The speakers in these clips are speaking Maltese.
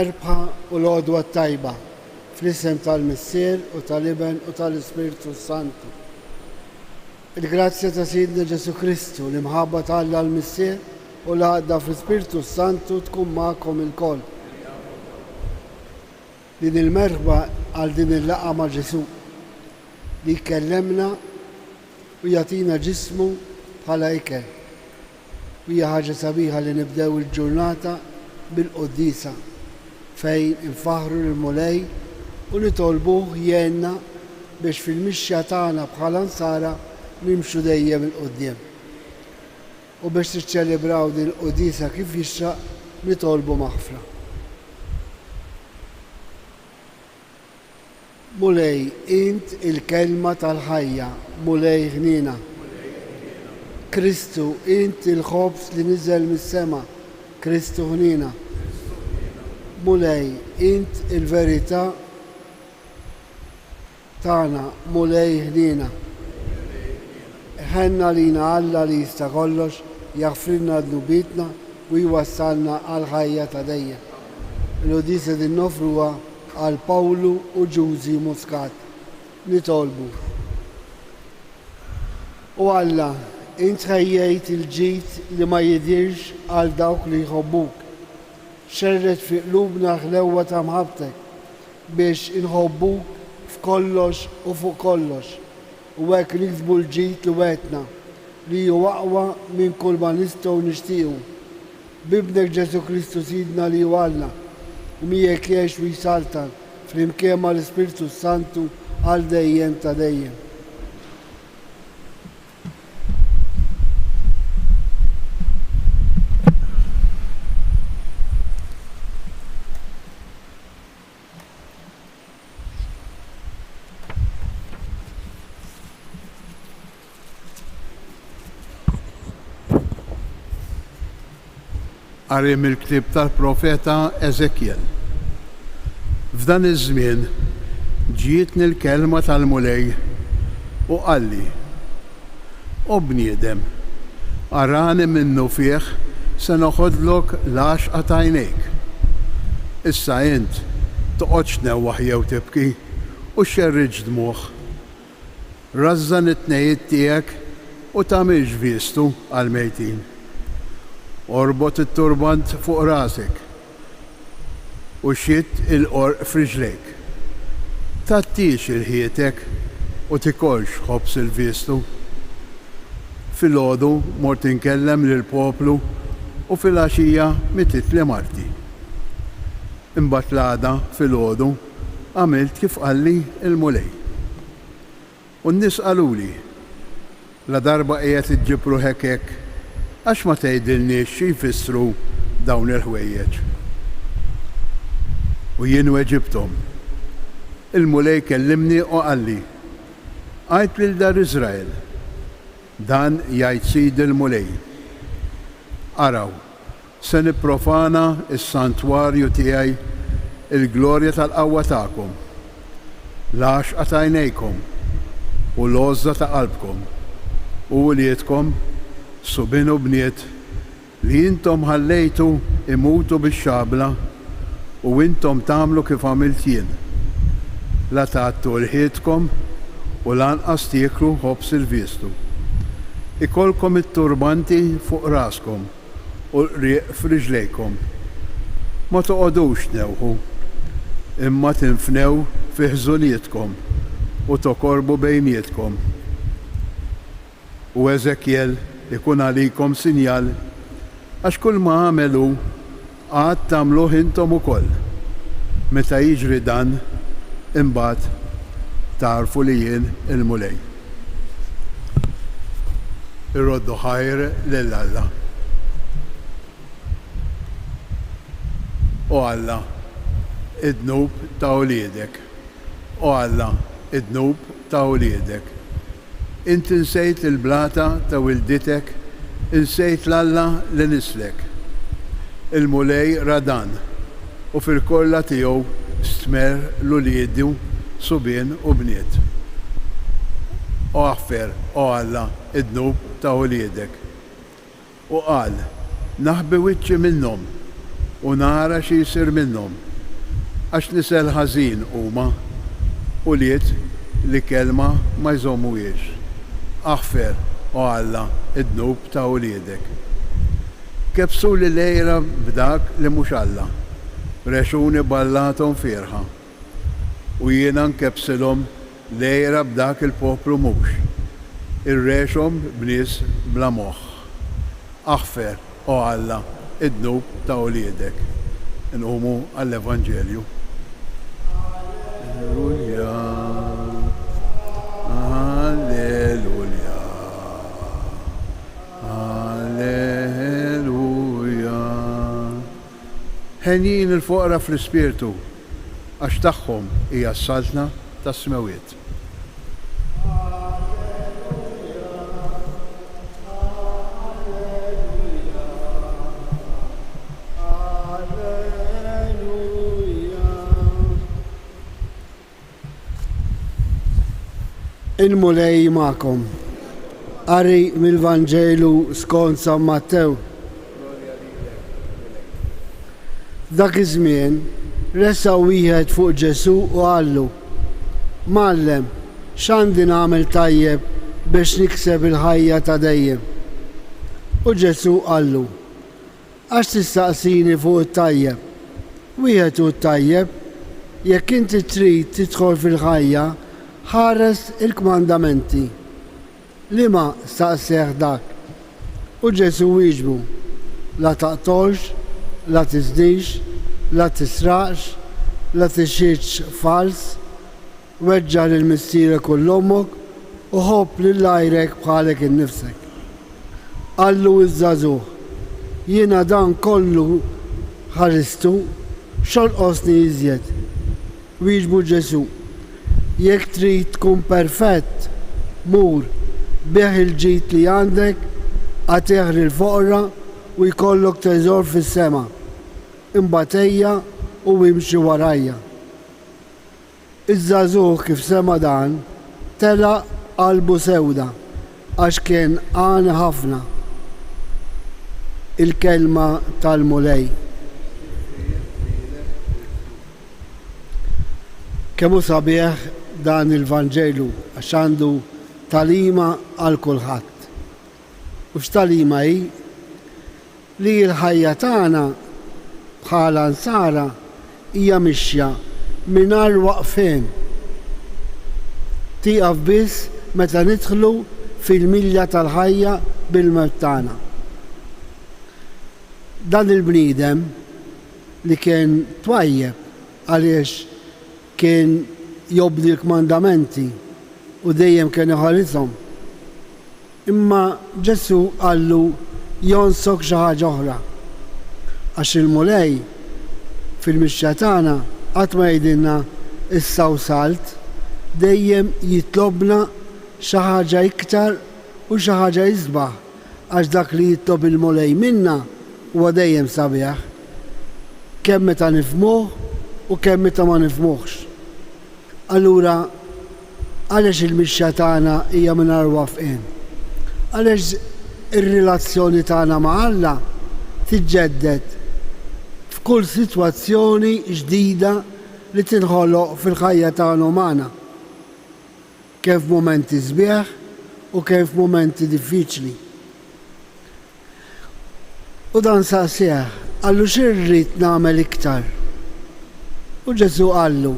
il-merbħa u l-għodwa tajba fl-isem tal-Missier u tal-Iben u tal-Ispiritu Santu. Il-grazzja ta' Sidna Ġesu Kristu li mħabba tal-Alla l-Missier u l-għadda fl-Ispiritu Santu tkun ma'kom il-koll. Din il-merħba għal din il-laqa ma' Ġesu li jkellemna u jatina ġismu bħala ikel. U hija ħaġa sabiħa li nibdew il-ġurnata bil-qoddisa fejn infaħru l-mulej u nitolbuh jenna biex fil-mixja tagħna bħala nsara nimxu dejjem il-qudiem. U biex tiċċelebraw din il-qoddisa kif jixraq nitolbu maħfra. Mulej, int il-kelma tal-ħajja, mulej ħnina. Kristu, int il-ħobs li niżel mis-sema, Kristu ħnina. Mulej, int il-verità tagħna, mulej ħnina. Ħenna lina Alla li jista' kollox, jaħfrilna dnubitna u jwassalna għal ħajja ta' dejjem. Il-qudisa din nofruha għal Pawlu u Ġużi Muscat. Nitolbu. U Alla, int ħejjejt il-ġid li ma jidirx għal dawk li jħobbuk. Xerret fi qlubna ħlewwa ta' mħabbtek biex inħobbuk f'kollox u fuq kollox. U hekk niksbu l-ġid li wetna li huwa aqwa minn kull ma nistgħu nixtiequ. Bibnek Ġesu Kristu Sidna li hu Alla u miegħek jgħix u jsaltan flimkien mal-Ispiritu Santu għal dejjem ta' dejjem. Għarim il-ktib tal-profeta Ezekiel. F'dan iż-żmien ġietni l-kelma tal-mulej u qalli: "O bniedem, arani minnu fih se noħodlok l-għaxqa ta' għajnejk. Issa int toqgħodx tnewwaħ jew tibki u xerriġ dmuħ. Rażżan it-tnejjiet tiegħek u tagħmilx viestu għal-mejtin. Orbot it-turbant fuq rasek u xitt il-qorq f'riġlejk. Tattix il-ħietek u tikolx ħobs il-viestu. Fil-għodu mort inkellem lill-poplu u fil-għaxija mititli marti. Imbagħad l-għada fil-għodu għamilt kif qalli il-mulej. U n-nies qaluli: la darba qiegħed iġġibru hekk għax ma tgħidilniex xi jfissru dawn il-ħwejjeġ. U jien weġibthom. Il-mulej kellimni u qalli: għid lil dar Iżrael, dan jgħid Sid il-mulej: araw, se nipprofana s-santwarju tiegħi, il-glorja tal-qawwa tagħkom, l-għaxqa ta' għajnejkom u l-għożża ta' qalbkom u wliedkom subin u bniet li intom ħallejtu imutu bix-xabla u intom tagħmlu kif għamilt jien. La tagħtu l-ħiedkom u lanqas tieklu ħobs il-viestu. Ikolkom it-turbanti fuq raskom u l-rieq f'riġlejkom. Ma toqgħodux tnewħu, imma tinfnew fi ħżunietkom u tokorbu bejnietkom. U Ezekiel ikun għalikom sinjal għax kull ma għamelu għad tagħmluh intom ukoll. Meta jiġri dan, imbagħad tarfu li jien il-mulej. Irroddu ħajr lil Alla. O Alla, id-dnub ta' uliedek. O Alla, id-dnub ta' uliedek. Int insejt il-blata ta' wilditek, insejt l-Alla li nislek. Il-mulej radan u fil-kolla tiegħu stmer l-uliedu subien u bniet. O għaffer, o Alla, id-dnub ta' uliedek. U qal: naħbi wiċċi minnhom u nara xi jsir minnhom għax nisel ħażin huma u liet li kelma ma jżommuhiex. Aħfer u Alla id-dnub ta' uliedek. Kebsu li lejra b'dak li mhux Alla, rexuni ballatom firħa. U jiena nkebsilhom lejra b'dak il-poplu mhux, irrexhom b'nies bla moħħ. Aħfer u Alla id-dnub ta' uliedek. Nqumu għall-Evanġelju. Alleluja. Alleluja. Alleluja. Ħenjin il-foqra fl-ispirtu għax tagħhom hija s-saltna tas-smewiet. Il-mulej ma'kom. Qari mill-Vanġelu skont San Mattew. Dak iż-żmien ressa wieħed fuq Ġesu u għallu: Mallem, x'għandi nagħmel tajjeb biex nikseb il-ħajja ta' dejjem? U Ġesu għallu: Għax tistaqsini fuq it-tajjeb? Wieħed hu t-tajjeb, jekk inti trid tidħol fil-ħajja, ħares il-kmandamenti. Liema staqseh dak? U Ġesu wieġbu: la taqtolx, la tiżdix, la tisraqx, la tixhidx fals, weġġa' lill-missierek u l-ommok u ħobb lil għajrek bħalek innifsek. Qallu iż-żagħżugħ: jiena dan kollu ħaristu, x'olqosni iżjed? Wieġbu Ġesu: jekk trid tkun perfett, mur beħ il-ġid li għandek, għatih lill-foqra u jkollok teżor fis-sema. Imbagħad ejja u imxi warajja. Iż-żagħżugħ kif sema dan, tela qalbu sewda għax kien għani ħafna. Il-kelma tal-mulej. Kemm hu sabiħ dan il-Vanġelu għax għandu talima għal kulħadd. U x'talima hi? Li l-ħajja tagħna bħala nsara hija mixja mingħajr waqfien. Tieqaf biss meta nidħlu fil-milja tal-ħajja bil-mewt tagħna. Dan il-bniedem li kien twajjeb għaliex kien jobdi l-kmandamenti u dejjem kien iħallishom. Imma Ġesu qallu jonsok xi ħaġa oħra. Għax il-mulej fil-mixja tagħna qatt ma jgħidilna issa wasalt, dejjem jitlobna xi ħaġa iktar u xi ħaġa isbaħ, għax dak li jitlob il-mulej minna huwa dejjem sabiħ. Kemm meta nifhmuh u kemm meta ma nifhmuhx. Allura għaliex il-mixja tagħna hija mingħajr waqfien? Għaliex ir-relazzjoni tagħna ma' Alla tiġġedded f'kull sitwazzjoni ġdida li tinħoloq fil-ħajja tagħna umana. Kemm f'mumenti sbieħ u kemm f'mumenti diffiċli. U dan saqsih, qallu x'irrid nagħmel iktar? U Ġesu qallu: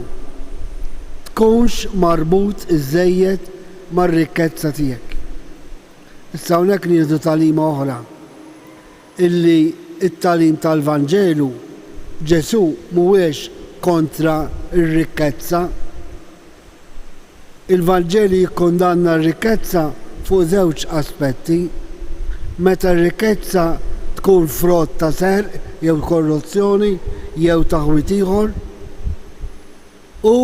tkunx marbut iż-żejjed mar-rikkezza tiegħek. Issa hawnhekk nieħdu talima oħra, illi it-talim tal-Vanġelu Ġesu mhuwiex kontra r-rikkezza. Il-Vanġeli jikkundanna r-rikkezza fuq żewġ aspetti. Meta r-rikkezza tkun frott ta' serq jew korruzzjoni jew taħwit ieħor, u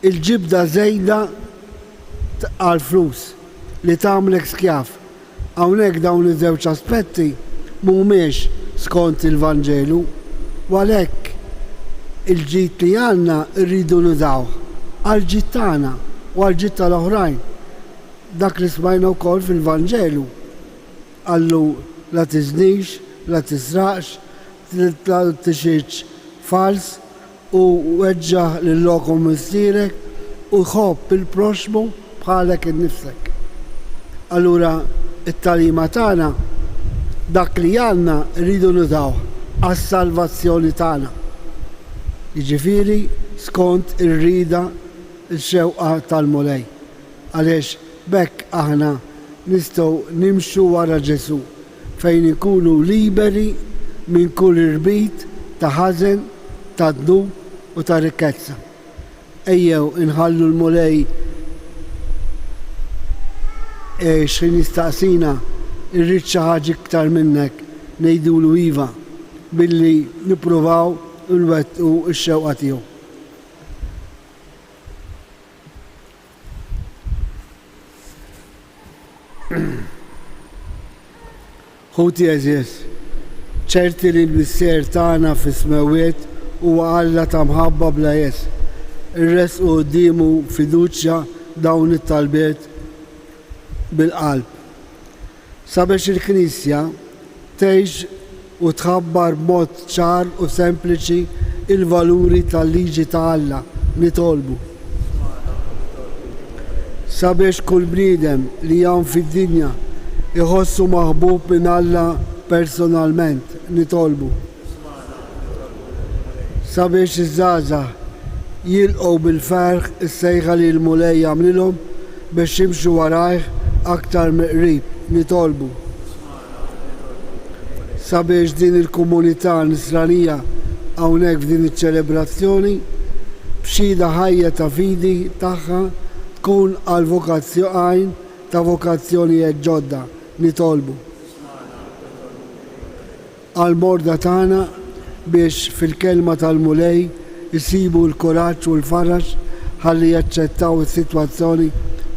il-ġibda żejda għal-flus li tagħmlek skjaf. Hawnhekk dawn iż-żewġ aspetti mhumiex skont il-Vanġelu, u għalhekk il-ġid li għandna rridu nużawh għall-ġid tagħna u għall-ġid tal-oħrajn. Dak li smajna wkoll fil-Vanġelu. Qallu la tiżnix, la tisraqx, la tixhidx fals, u weġġaħ lill-lokom mistierek u jħobb il-proxmu bħalek innifsek. Allura it-talima tagħna dak li għandna rridu nudaw għas-salvazzjoni tagħna. Jiġifieri skont ir-rida x-xewqa tal-mulej. Għaliex bekk aħna nistgħu nimxu wara Ġesu fejn ikunu liberi minn kull irbit ta' ħażen, ta' dnub u ta' rikkezza. Ejjew inħallu l-mulej xi nistaqsina irrid xi ħaġa iktar minnek ngħidulu iva billi nippruvaw nwettqu x-xewqa tiegħu. Ħuti eżies, ċerti li l-missier tagħna fis-smewiet huwa Alla ta' mħabba bla jes. Irresqu qudiemu fiduċja dawn it-talbiet bil-qalb. Sabiex il-Knisja tgħix u tħabbar b'mod ċar u sempliċi il-valuri tal-liġi ta' Alla nitolbu. Sabiex kull bniedem li jgħan fid-dinja iħossu maħbub minn Alla personalment nitolbu. Sabiex iż-żgħażagħ jilqgħu bil-ferħ is-sejħa li l-mulej jagħmlilhom biex jimxu warajh aktar miqrib nitolbu. Sabiex din il-komunità nisranija hawnhekk f'din iċ-ċelebrazzjoni b'xhieda ħajja ta' fidi tagħha tkun għal vokazzjoni ta' vokazzjonijiet ġodda nitolbu. Għal-morda tagħna biex fil-kelma tal-mulej isibu l-kuraġġ u l-faraġ ħalli jaċċettaw is-sitwazzjoni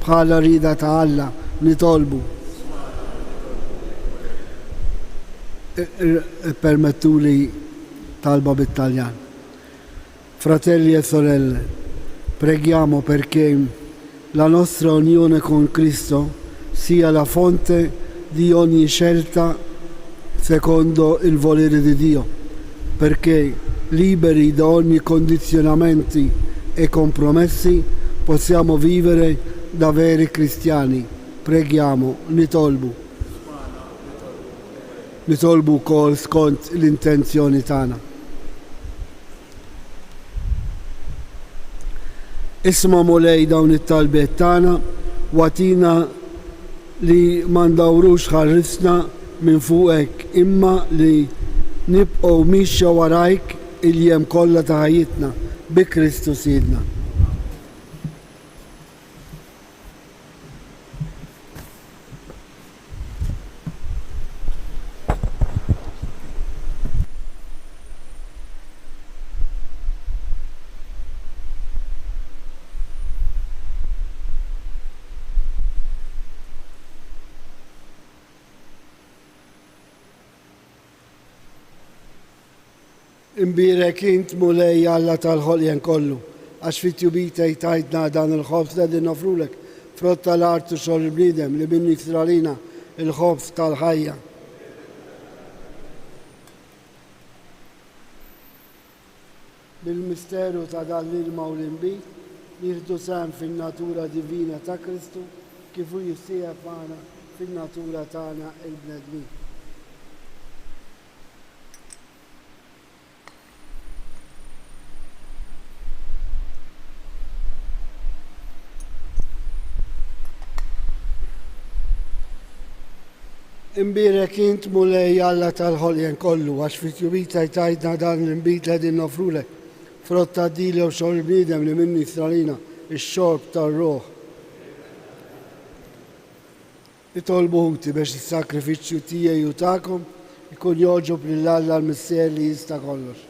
bħala rida ta' Alla nitolbu. Permettuli talba bit-Taljan. Fratelli e sorelle, preghiamo perché la nostra unione con Cristo sia la fonte di ogni scelta secondo il volere di Dio, perché liberi da ogni condizionamenti e compromessi possiamo vivere da veri cristiani. Preghiamo, nitolbu. Nitolbu wkoll skont l-intenzjoni tagħna. Isma' mulej dawn it-talbiet tagħna watina li ma ndawrux ħarrisna minn fuqek imma li nibqgħu mixja warajk il-jiem kollha ta' ħajjitna bi Kristu Sidna. Imbirek int mulej Alla tal-ħoljen kollu, għax fit-tjubita jtajtna dan il-ħobs da din nofrulek, frott tal-artu xor il-bnidem li bin niktralina il-ħobs tal-ħajja. Bil-misteru ta' dal-ilma u l-imbit nieħdu sem fin-natura divina ta' Kristu kif hu jissieħeb magħna fin-natura tagħna il-bnedmin. Imbirek int mulej Alla tal-ħoljen kollu, għax fit-tjubita jtajtna dan l-imbit li din nofrulek, frott ta' dili u xor bnidem li minni stralina, ix-xorb tar-roħ. Nitolbu ħuti biex is-sakrifiċċju tiegħi u tagħkom ikun joġob lil Alla l-Missier li jista' kollox.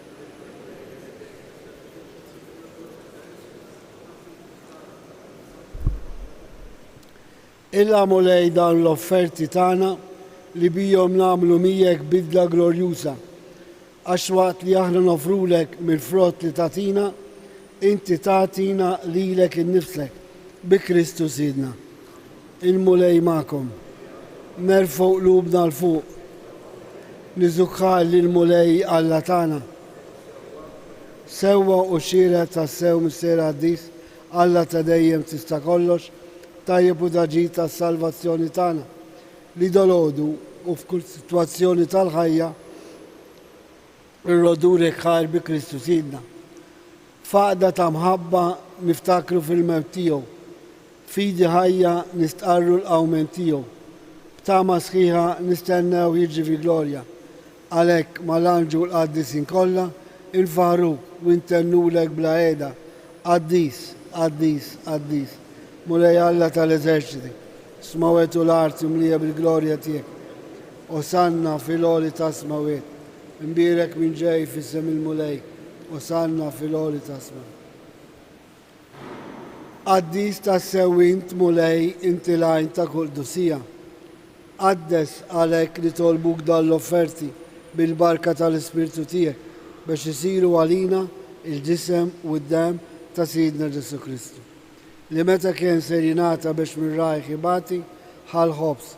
Illa mulej dan l-offerti tagħna li bijom namlu mijek bidla glorjusa, għax waqt li aħna nofrulek mill-frott li tatina, inti tatina lilek innifsek bi Kristu Sidna. Il-mulej ma'kom, nerfu qlubna l-fuq, niżukħal l-mulej Alla tana. Sewwa u xira ta' sew mis-sera għaddis, Alla ta' dejjem tista' kollox, tajjeb u daġi ta' salvazzjoni tagħna. Li dolodu u f'kull sitwazzjoni tal-ħajja irrodurek ħajr bi Kristu sidna. Faqda ta' mħabba niftakru fil-mewt tiegħu, fidi ħajja nistqarru l-qawmen tiegħu, b'tama sħiħa nistennew jiġi fi glorja. Għalhekk mal-anġu l-qaddisin kollha infaħruk u ntennulek bla qiegħda. Qaddis, qaddis, qaddis, mulej Alla tal-eżerċiti, smawet u l-arti mlija bil-glorja tiegħek. Osanna fil-għoli ta' smawet, imbirek minn ġej fissem il-mulej, osanna fil-għoli ta' smawet. Qaddis ta' sewint mulej inti lajn ta' kull dusija. Qaddes għalhekk li tolbuk dal-offerti bil-barka tal-Ispirtu tiegħek biex isiru għalina il-ġisem u d-dem ta' Sidna Ġesu Kristu. Li meta kien ser jingħata biex minn rajħ ibati ħal ħobs,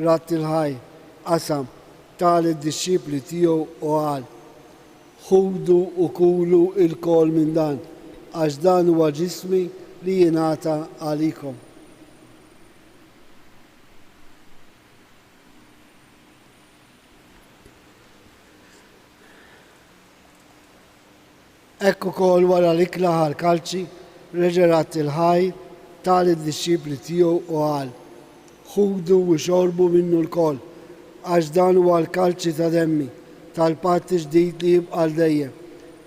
rat il-ħaj, qasam tal id-disċipli tiegħu u qal: ħudu u kulu il-kol minn dan, għax dan huwa ġismi li jingħata għalikom. Ekku kol wara l-ikla ħal-kalċi, reġerat il-ħaj tal id-disċipli tiegħu u qal: ħudu u xorbu minnu l-kol, għax dan huwa l-kalċi ta' demmi tal-patt ġdid li jibqa' dejjem.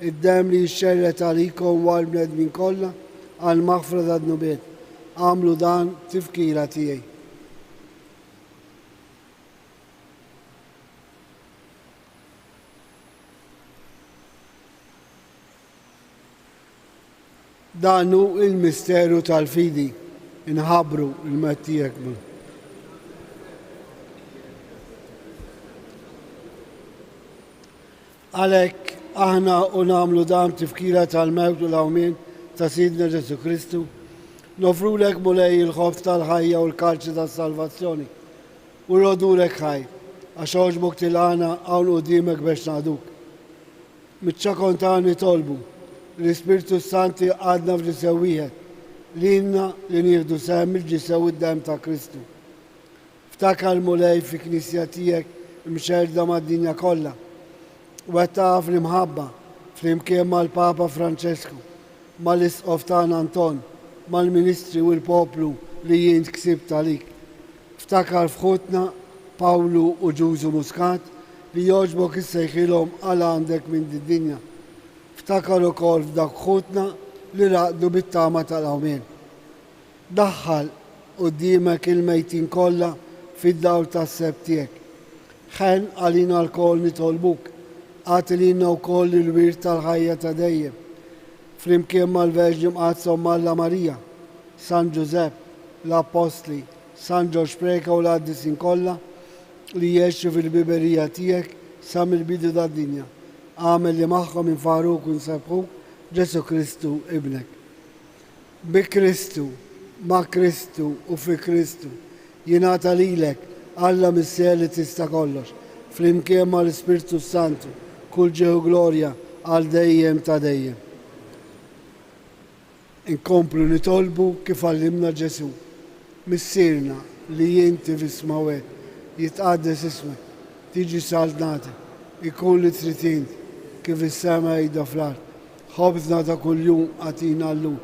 Id-dem li jixxerret għalikom wal bnedmin kollha għal maħfra tad-nubiet. Għamlu dan tifkira tiegħi. Danu il-misteru tal-fidi, inħabru il-mettijek mu. Għalek, aħna u namlu dan tifkira tal-mewt u l-għawmin ta' Sidna Ġesu Kristu, nofrulek mulej il-ħobb tal-ħajja u l-kalċi tal-salvazzjoni, u rodulek ħaj, għax oġbuk til-għana għawn u dimek biex naduk. Mitċakontani tolbu, l-Ispirtu Santi għadna f'ġisew wieħed, li inna li nieħdu sehem il-ġisew id-dem ta' Kristu. Ftakar mulej fi knisja tiegħek mxerda mad-dinja kollha. Wettaq fl-imħabba flimkien mal-Papa Franċesku, mal-Isqof tagħna Anton, mal-Ministri u l-poplu li jien ksibt għalik. Ftakar f'ħutna Pawlu u Ġużu Muscat li jogħġbok issejħilhom għal għandek minn din-dinja. Ftakar ukoll f'dak ħutna li raqdu bit-tama tal-għawmien. Daħħal quddiemek il-mejtin kollha fid-dawl tas-seb tiegħek. Ħen għalina l-kol nitolbuk, għatilina wkoll il-wirt tal-ħajja ta' dejjem. Flimkien mal-Verġi Mqazzom Malla Marija, San Ġusepp, l-Apostli, San Ġorġ Preka u l-qaddisin kollha li jgħixu fil-biberija tiegħek sa mill-bidu tad-dinja. Għamel li magħhom infaruk u nsabħuk Ġesu Kristu ibnek. Bi Kristu, ma' Kristu u fi Kristu jingħata lilek Alla mis-ser li tista' kollox, flimkien mal-Ispirtu Santu, kull ġeħu glorja għal dejjem ta' dejjem. Inkomplu nitolbu kif għallimna Ġesu, missirna li jinti fis-smawet jitqaddes ismek, tiġi saltnati, ikun li tritint kif is-sema jgħidha fl-art. Ħobżna ta' kuljum għatina llum,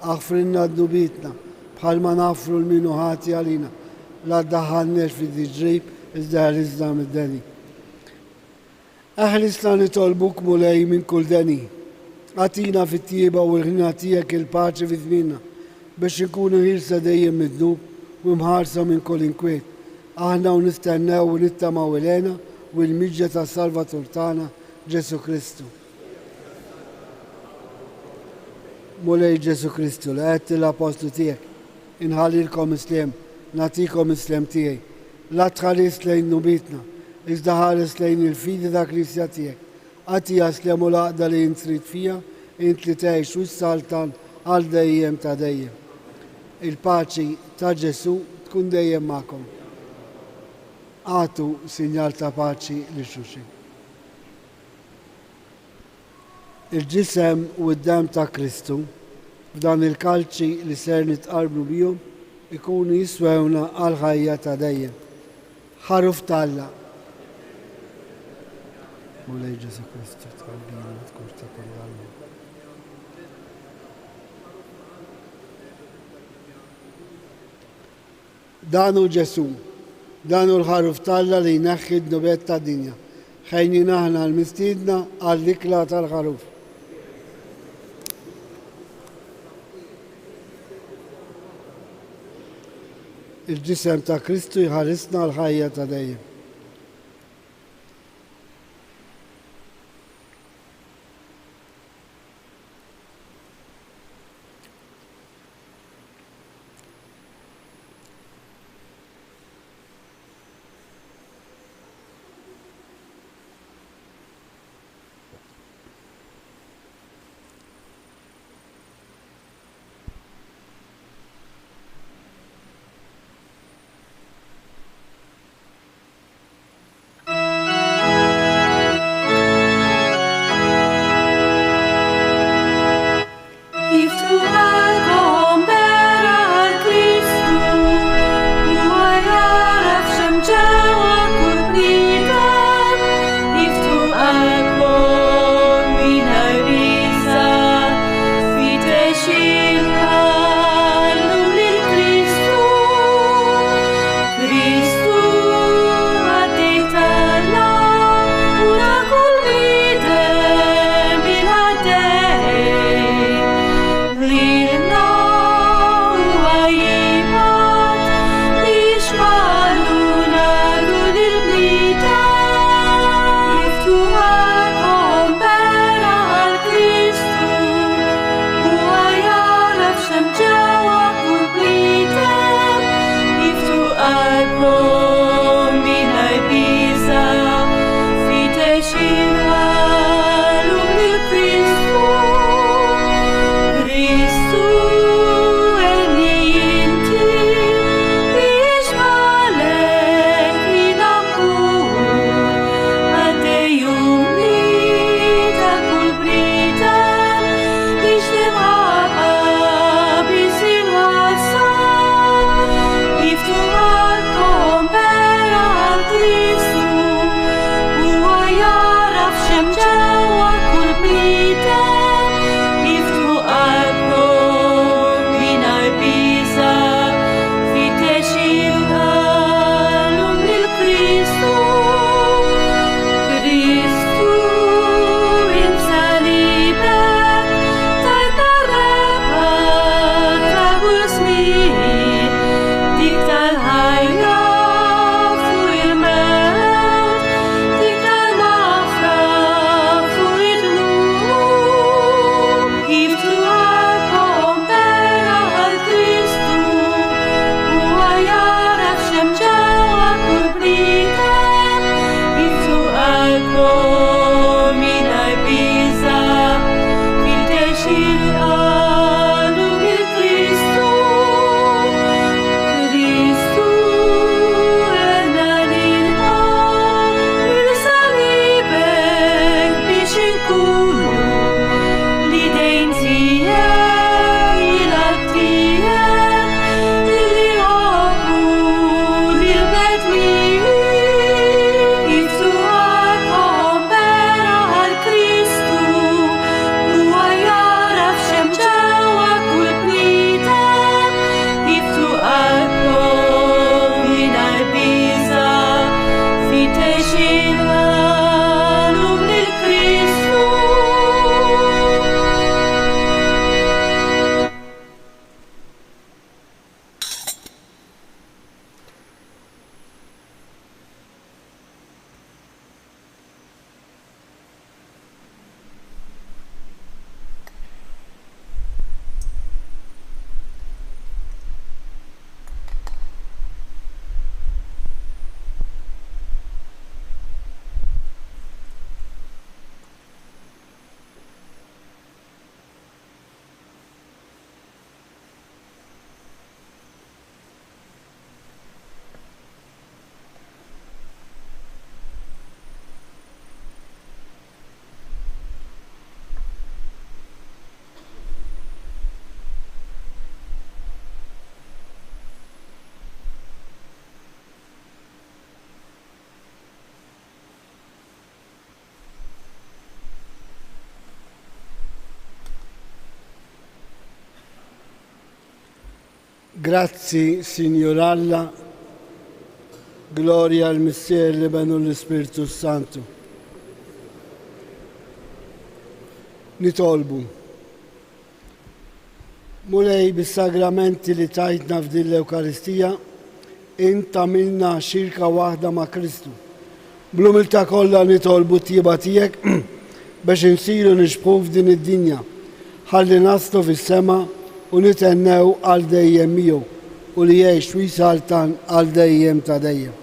aħfrinna d-nubitna bħalma nafru l-minu ħati għalina, la ddaħħalniex fid-diġrib iżda ħrisna mid-deni. Aħlisna nitolbuk mulej minn kull deni, għatina fit-tjieba u l-ħina tiegħek il-paċi fi żmienna biex inkunu ħilsa dejjem mid-dnub u mħarsa minn kull inkwiet. Aħna u nistennew u nittamaw ilena u l-miġġa tas-Salvatur tagħna Ġesu Kristu. Mulej Ġesu Kristu li għedt l-apostlu tiegħek, inħallilkom islem, nagħtikom islem tiegħi, la tħares lejn nubitna, iżda ħares lejn il-fidi ta' Knisja tiegħek. Għati jaslem u laqda li jint trid fija, int li tgħix u s-saltan għal dejjem ta' dejjem. Il-paċi ta' Ġesu tkun dejjem magħkom. Għatu sinjal ta' paċi li xulxin. il-ġisem u d-dam ta' Kristu f'dan il-kalċi li ser nitqarblu bihom ikunu jiswewna għal ħajja ta' dejjem. Ħaruf talla. Mulej Ġesu Kristu tqarbina tkur ta' kull Danu Ġesu, danu l-ħaruf talla li jneħħi d-nubet ta' dinja. Ħejni naħna l-mistidna għall-ikla tal-ħaruf. Il-ġisem ta' Kristu jħarisna l-ħajja ta' dejjem. Grazzi, Signoralla, gloria al Missier Libenu l-Spiritu Santu. Nitolbu. Mulej bis-sagramenti li tajtna f'din l-Ewkaristija, inta milna xirka waħda ma' Kristu. Bl-umilta kollha nitolbu t-tieba tiegħek biex insiru nixbħu f'din id-dinja, ħalli naslu fis-sema u nitennew għal dejjem miegħu u li jgħix wisaltan għal dejjem ta' dejjem.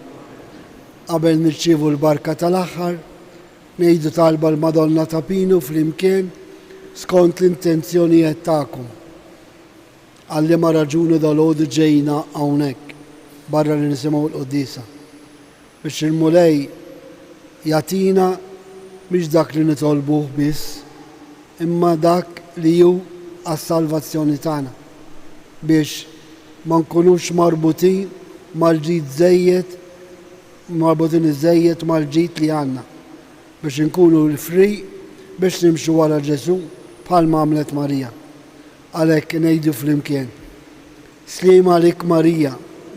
Qabel nirċievu l-barka tal-aħħar, ngħidu talba l-Madonna ta' Pinu flimkien skont l-intenzjonijiet tagħkom. Għalli ma raġuni dal-għodu ġejna hawnhekk barra li nisimgħu l-Qudiesa biex il-mulej jagħtina mhix dak li nitolbuh biss, imma dak li hu għas-salvazzjoni tagħna biex ma nkunux marbutin mal-ġid żejjed, marbutin iż-żejjed mal-ġid li għandna biex inkunu l-free biex nimxu wara Ġesu bħalma għamlet Marija. Għalhekk ngħidu flimkien. Slima lik Marija,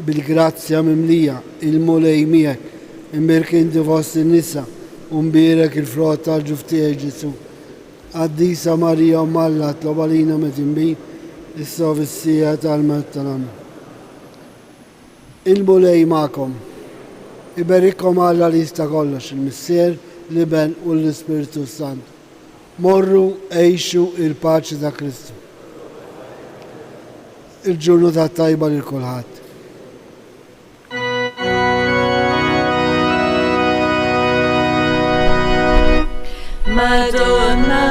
bil-grazzja mimlija, il-mulej miegħek, imbirkinti fost in-nisa, u mbierek il-frott tal-ġuf tiegħek Ġesu. Qaddisa Marija Malla tlob għalina metinbin, issa fis-sija tal-mewt tal-Amen. Il-mulej magħkom. Iberikkom Alla li jista' kollox, il-Missier, l-Iben u l-Ispiritu Sant. Morru għejxu il-paċi ta' Kristu. Il-ġurnata tajba lil kulħadd. Madonna